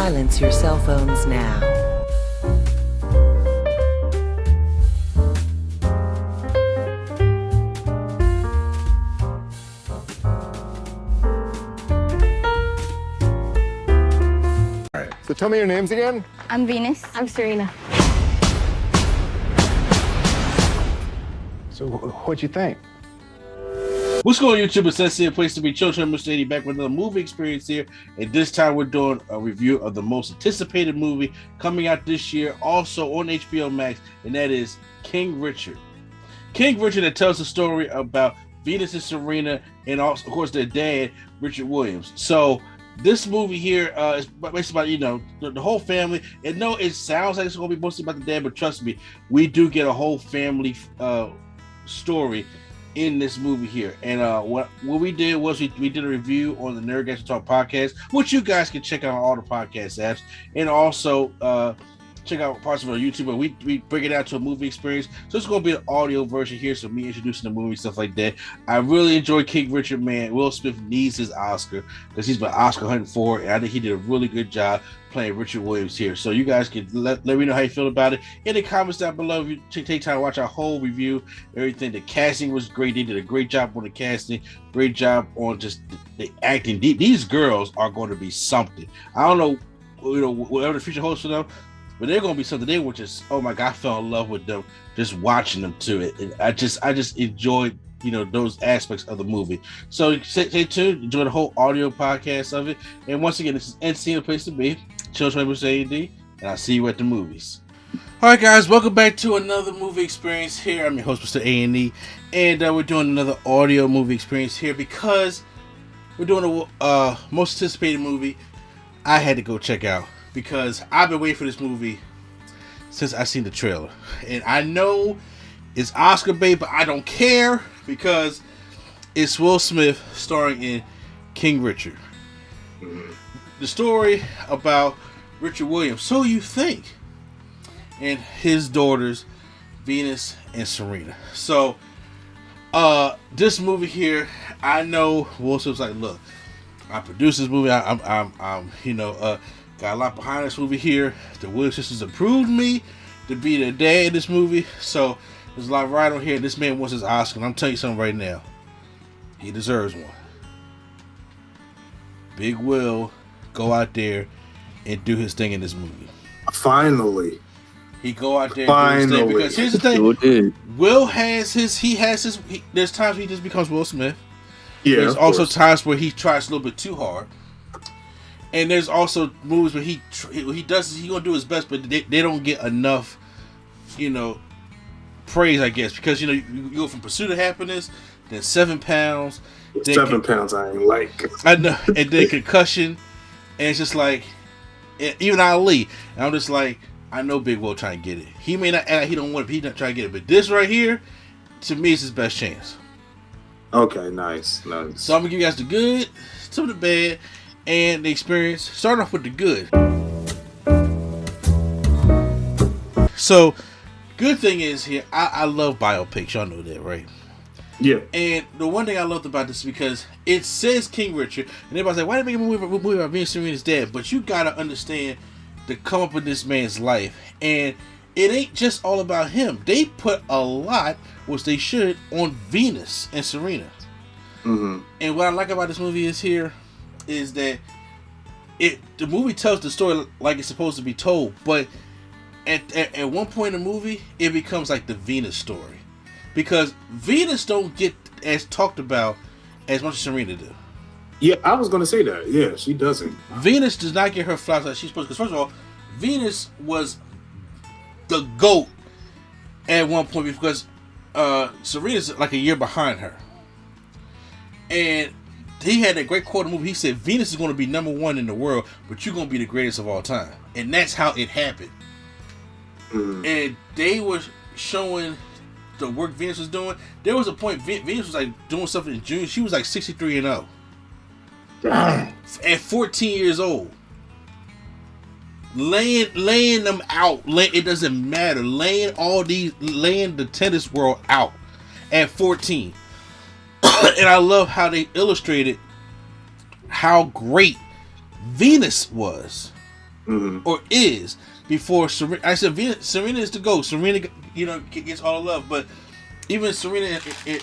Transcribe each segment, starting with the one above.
Silence your cell phones now. So tell me your names again. I'm Venus. I'm Serena. So what'd you think? What's going on, YouTube? It's Sensei, a place to be. Children, Mr. 80 back with another movie experience here. And this time we're doing a review of the most anticipated movie coming out this year, also on HBO Max, and that is King Richard. King Richard, that tells the story about Venus and Serena, and also, of course, their dad, Richard Williams. So this movie here is basically about, the whole family. And no, it sounds like it's going to be mostly about the dad, but trust me, we do get a whole family story in this movie here. And what we did was we did a review on the Nerdgasm Talk podcast, which you guys can check out on all the podcast apps, and also check out parts of our YouTube. But we break it out to a movie experience, so it's going to be an audio version here, so me introducing the movie, stuff like that. I really enjoyed King Richard, man. Will Smith needs his Oscar because he's been Oscar hunting for it, and I think he did a really good job playing Richard Williams here. So you guys can let me know how you feel about it in the comments down below. If you take time to watch our whole review, everything. The casting was great. They did a great job on the casting, great job on just the acting. These girls are going to be something. I don't know, whatever the future holds for them, but they're going to be something. They were just, oh my God, I fell in love with them just watching them to it. And I just enjoyed, those aspects of the movie. So stay tuned, enjoy the whole audio podcast of it. And once again, this is NC, the place to be. Children with AD, and I'll see you at the movies. All right, guys, welcome back to another movie experience here. I'm your host, Mr. A&E, and we're doing another audio movie experience here because we're doing a most anticipated movie I had to go check out because I've been waiting for this movie since I seen the trailer. And I know it's Oscar bait, but I don't care because it's Will Smith starring in King Richard. The story about Richard Williams, so you think, and his daughters, Venus and Serena. So, this movie here, I know Will Smith's like, look, I produced this movie. I'm got a lot behind this movie here. The Williams sisters approved me to be the dad in this movie. So there's a lot right on here. This man wants his Oscar, and I'm telling you something right now, he deserves one. Big Will go out there and do his thing in this movie. Finally. He go out there and do his thing. Because here's the thing. Will has his, there's times where he just becomes Will Smith. Yeah. There's also times where he tries a little bit too hard. And there's also movies where he gonna do his best, but they don't get enough, praise, I guess. Because, you go from Pursuit of Happiness, then 7 pounds. 7 pounds I ain't like. I know. And then Concussion. And it's just like, even Ali, and I'm just like, I know Big Will trying to get it. He may not act like he don't want it, but he's not trying to get it. But this right here, to me, is his best chance. Okay, nice. So I'm gonna give you guys the good, some of the bad, and the experience. Start off with the good. So, good thing is here, I love biopics. Y'all know that, right? Yeah. And the one thing I loved about this is because it says King Richard, and everybody's like, why did they make a movie about Venus and Serena's dad? But you gotta understand the come up with this man's life. And it ain't just all about him. They put a lot, which they should, on Venus and Serena. Mm-hmm. And what I like about this movie is that the movie tells the story like it's supposed to be told, but at one point in the movie, it becomes like the Venus story. Because Venus don't get as talked about as much as Serena do. Yeah, I was going to say that. Yeah, she doesn't. Venus does not get her flowers like she's supposed to. Because first of all, Venus was the GOAT at one point because Serena's like a year behind her. And he had that great quote in the movie. He said, Venus is going to be #1 in the world, but you're going to be the greatest of all time. And that's how it happened. Mm. And they were showing the work Venus was doing. There was a point Venus was like doing something in June. She was like 63-0 at 14 years old, laying them out. It doesn't matter. Laying the tennis world out at 14. And I love how they illustrated how great Venus was. or is before Serena. I said Serena is the GOAT. Serena, gets all the love, but even Serena, in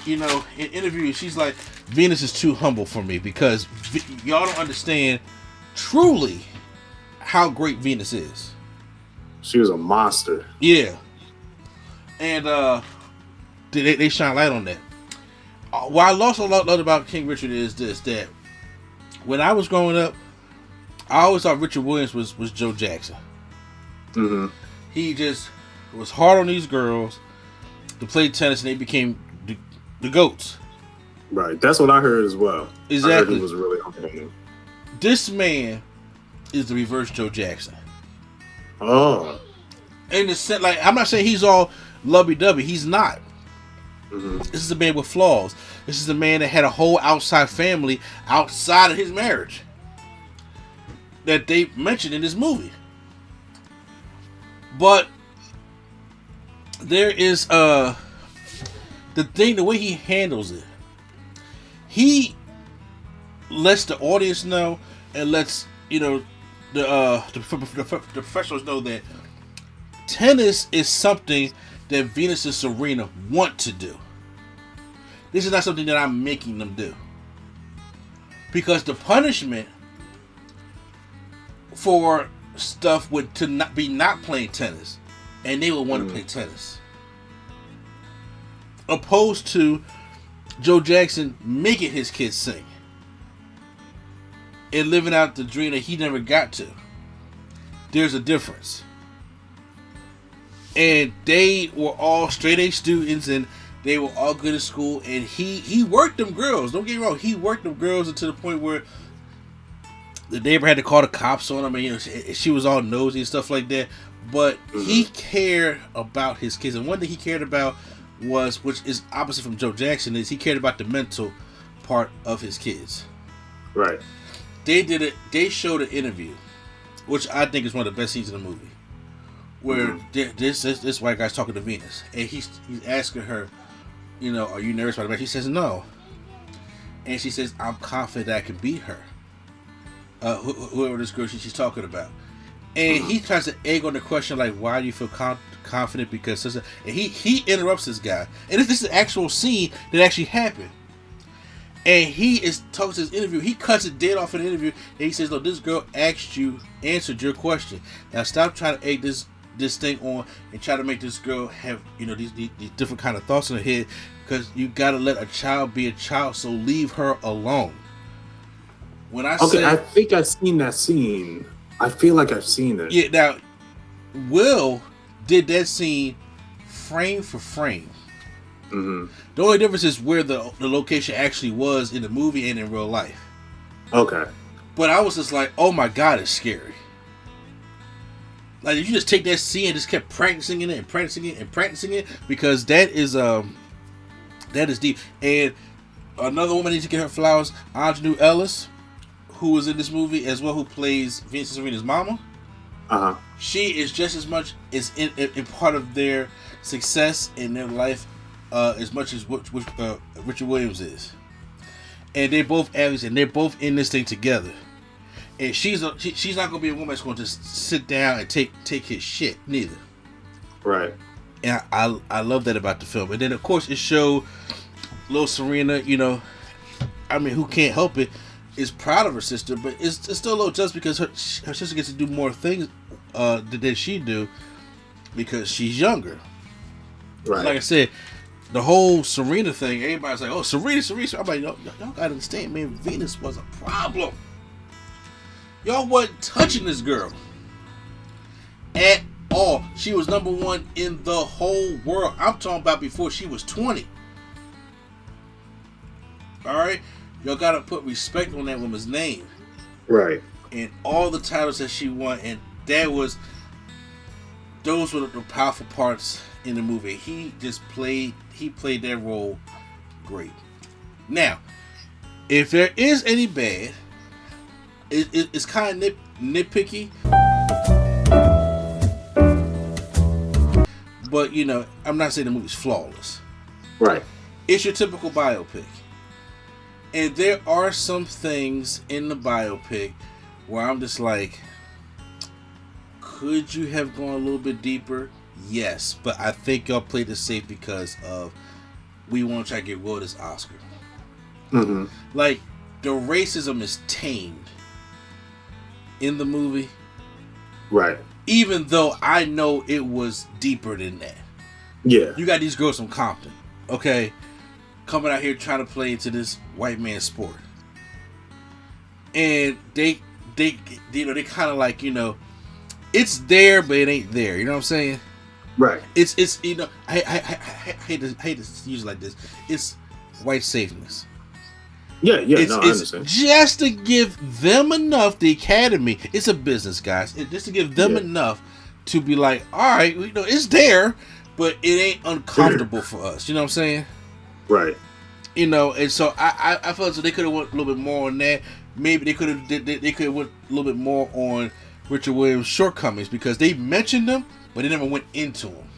interviews, she's like, Venus is too humble for me because y'all don't understand truly how great Venus is. She was a monster. Yeah, and they shine light on that. What I lost a lot about King Richard is that when I was growing up, I always thought Richard Williams was Joe Jackson. He just was hard on these girls to play tennis, and they became the GOATs. Right, that's what I heard as well. Exactly. I heard he was really on him. This man is the reverse Joe Jackson. Oh. In the sense, like, I'm not saying he's all lovey-dovey. He's not. This is a man with flaws. This is a man that had a whole outside family outside of his marriage that they mentioned in this movie. But there is the way he handles it. He lets the audience know and lets the professionals know that tennis is something that Venus and Serena want to do. This is not something that I'm making them do. Because the punishment for stuff would to not be not playing tennis, and they would want to play tennis. Opposed to Joe Jackson making his kids sing and living out the dream that he never got to. There's a difference. And they were all straight A students, and they were all good at school, and he worked them girls. Don't get me wrong, he worked them girls to the point where the neighbor had to call the cops on him, and she was all nosy and stuff like that. But he cared about his kids, and one thing he cared about was, which is opposite from Joe Jackson, is he cared about the mental part of his kids. Right. They showed an interview, which I think is one of the best scenes in the movie, where this white guy's talking to Venus, and he's asking her, are you nervous about the match? She says no, and she says, I'm confident I can beat her. Whoever this girl she's talking about, and he tries to egg on the question like, why do you feel confident? Because and he interrupts this guy, and this is an actual scene that actually happened. And he is talking to his interview. He cuts it dead off in the interview, and he says, "Look, this girl answered your question. Now stop trying to egg this thing on and try to make this girl have these different kind of thoughts in her head, because you got to let a child be a child. So leave her alone." When I think I've seen that scene. I feel like I've seen it. Yeah. Now, Will did that scene frame for frame. The only difference is where the location actually was in the movie and in real life. Okay. But I was just like, oh my God, it's scary. Like, if you just take that scene and just kept practicing it and practicing it and practicing it, because that is deep. And another woman needs to get her flowers, Aunjanue Ellis, who was in this movie as well, who plays Venus and Serena's mama. She is just as much as in part of their success in their life as much as Richard Williams is. And they're both athletes, and they're both in this thing together. And she's not going to be a woman that's going to just sit down and take his shit, neither. Right. And I love that about the film. And then, of course, it showed little Serena, who can't help it, is proud of her sister, but it's still a little just because her sister gets to do more things than she do because she's younger. Right. Like I said, the whole Serena thing, everybody's like, oh, Serena. I'm like, y'all gotta understand, man, Venus was a problem. Y'all wasn't touching this girl at all. She was number one in the whole world. I'm talking about before she was 20. Alright? Y'all gotta put respect on that woman's name. Right. And all the titles that she won, and those were the powerful parts in the movie. He played that role great. Now, if there is any bad, it's kind of nitpicky. But, I'm not saying the movie's flawless. Right. It's your typical biopic. And there are some things in the biopic where I'm just like, Could you have gone a little bit deeper? Yes, but I think y'all played it safe because of we want to try to get Will this Oscar. Mm-hmm. Like, the racism is tamed in the movie. Right. Even though I know it was deeper than that. Yeah. You got these girls from Compton, okay, coming out here trying to play into this white man sport. And they kind of like, it's there, but it ain't there. You know what I'm saying? Right. It's I hate to use it like this. It's white safeness. Yeah, I It's understand. just to give them enough, the Academy, it's a business, guys. Just to give them enough to be like, all right, it's there, but it ain't uncomfortable for us. You know what I'm saying? Right. And so I felt so they could have went a little bit more on that. Maybe they could have went a little bit more on Richard Williams' shortcomings because they mentioned them, but they never went into them.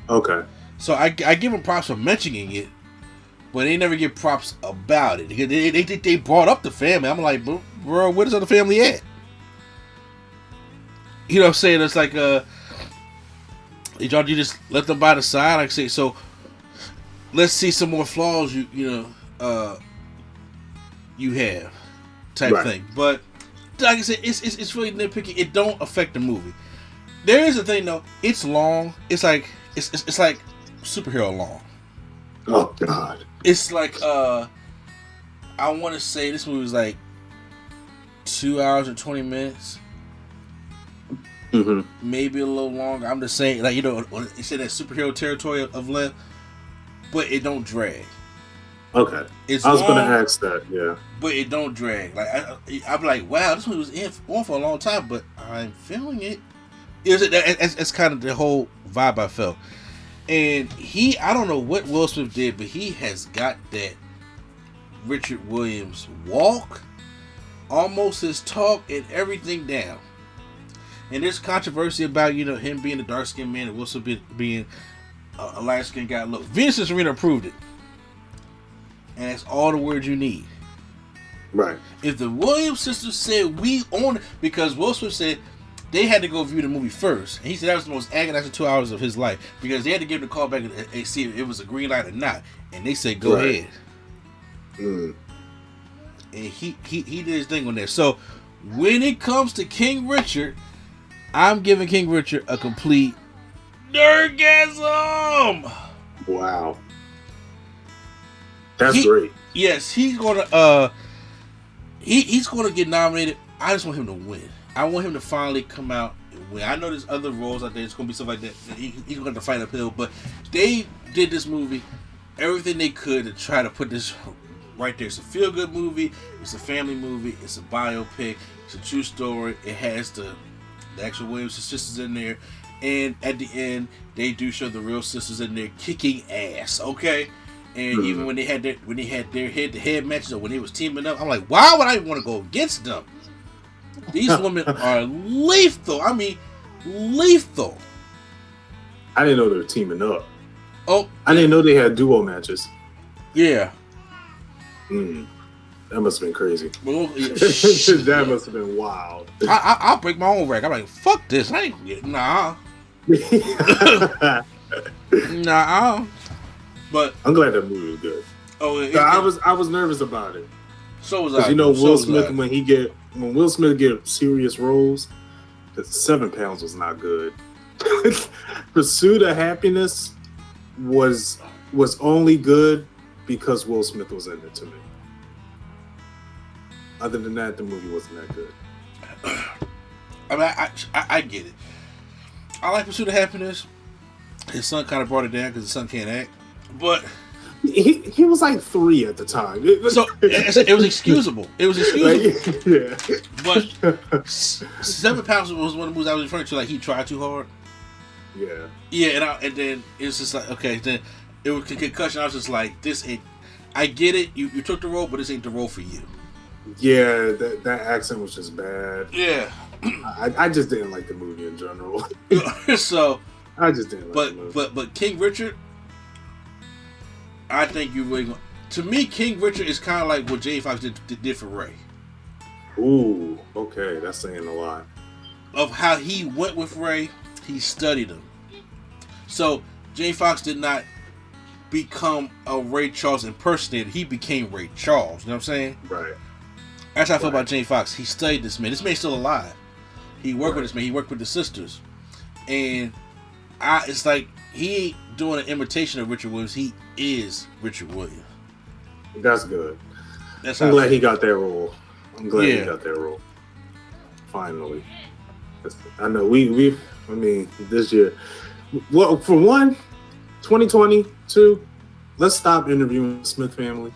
Okay. So I give them props for mentioning it, but they never get props about it. They brought up the family. I'm like, bro, where does the family at? You know what I'm saying? It's like, you just let them by the side. Like I say, so let's see some more flaws you have, type thing. But like I said, it's really nitpicky. It don't affect the movie. There is a thing though. It's long. It's like it's like superhero long. Oh God. It's like I want to say this movie was like 2 hours and 20 minutes. Mm-hmm. Maybe a little longer. I'm just saying, like, it's in that superhero territory of length, but it don't drag. Okay. It's I was long, going to ask that, yeah. but it don't drag. Like I'm like, wow, this movie was on for a long time, but I'm feeling it. It's kind of the whole vibe I felt. And I don't know what Will Smith did, but he has got that Richard Williams walk, almost his talk, and everything down. And there's controversy about, him being a dark-skinned man and Will Smith being a light-skinned guy. Look, Venus and Serena approved it. And that's all the words you need. Right. If the Williams sisters said we own it, because Will Smith said they had to go view the movie first. And he said that was the most agonizing 2 hours of his life. Because they had to give him the call back and see if it was a green light or not. And they said, go ahead. Mm. And he did his thing on there. So, when it comes to King Richard, I'm giving King Richard a complete Nerdgasm! Wow. That's great. Yes, he's gonna he's gonna get nominated. I just want him to win. I want him to finally come out and win. I know there's other roles out there. It's gonna be stuff like that. He's gonna have to fight uphill, but they did this movie everything they could to try to put this right there. It's a feel-good movie. It's a family movie. It's a biopic. It's a true story. It has the actual Williams sisters in there, and at the end they do show the real sisters in there kicking ass. Okay. And even when they had their head-to-head matches, or when they was teaming up, I'm like, why would I want to go against them? These women are lethal. I mean, lethal. I didn't know they were teaming up. Oh, I didn't know they had duo matches. yeah. That must have been crazy. Well, yeah. That must have been wild. I'll break my own record. I'm like, fuck this. I ain't getting nah. Nah. But I'm glad that movie was good. Oh, I was nervous about it. So was I. You know, Will Smith when Will Smith get serious roles, the 7 pounds was not good. Pursuit of Happiness was only good because Will Smith was in it to me. Other than that, the movie wasn't that good. I mean, I get it. I like Pursuit of Happiness. His son kind of brought it down because his son can't act. But he was like 3 at the time. So it was excusable. It was excusable. Yeah. But 7 pounds was one of the movies I was referring to. Like, he tried too hard. Yeah. Yeah, and then it's just like, okay, then it was a concussion. I was just like, this ain't. I get it. You took the role, but this ain't the role for you. Yeah, that accent was just bad. Yeah. I just didn't like the movie in general. So I just didn't like the movie. But King Richard, I think you really. To me, King Richard is kind of like what Jay Fox did for Ray. Ooh, okay, that's saying a lot. of how he went with Ray, he studied him. So Jay Fox did not become a Ray Charles impersonator. He became Ray Charles. You know what I'm saying? Right. That's how I feel about Jay Fox. He studied this man. This man's still alive. He worked with this man. He worked with the sisters. And it's like he ain't doing an imitation of Richard Williams. He is Richard Williams. That's good. I'm glad he got that role. I'm glad he got that role. Finally. I know I mean, this year. Well, for one, 2022, let's stop interviewing the Smith family.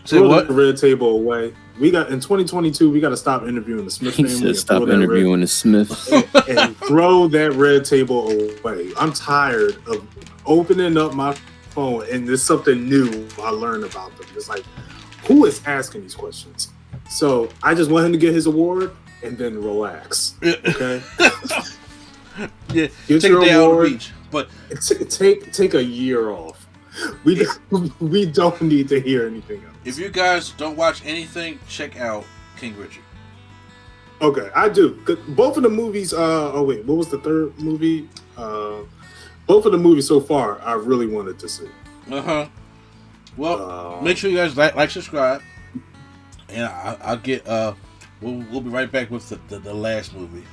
Say what? The red table away. In 2022, we got to stop interviewing the Smith family. He said stop interviewing the Smiths. And throw that red table away. I'm tired of opening up my phone and there's something new I learned about them. It's like, who is asking these questions? So I just want him to get his award and then relax. Okay? Yeah, get take your a day out on award, the beach. But take a year off. We don't need to hear anything else. If you guys don't watch anything, check out King Richard. Okay, I do. Both of the movies. What was the third movie? Both of the movies so far, I really wanted to see. Well, make sure you guys like, subscribe, and I'll get. We'll be right back with the last movie.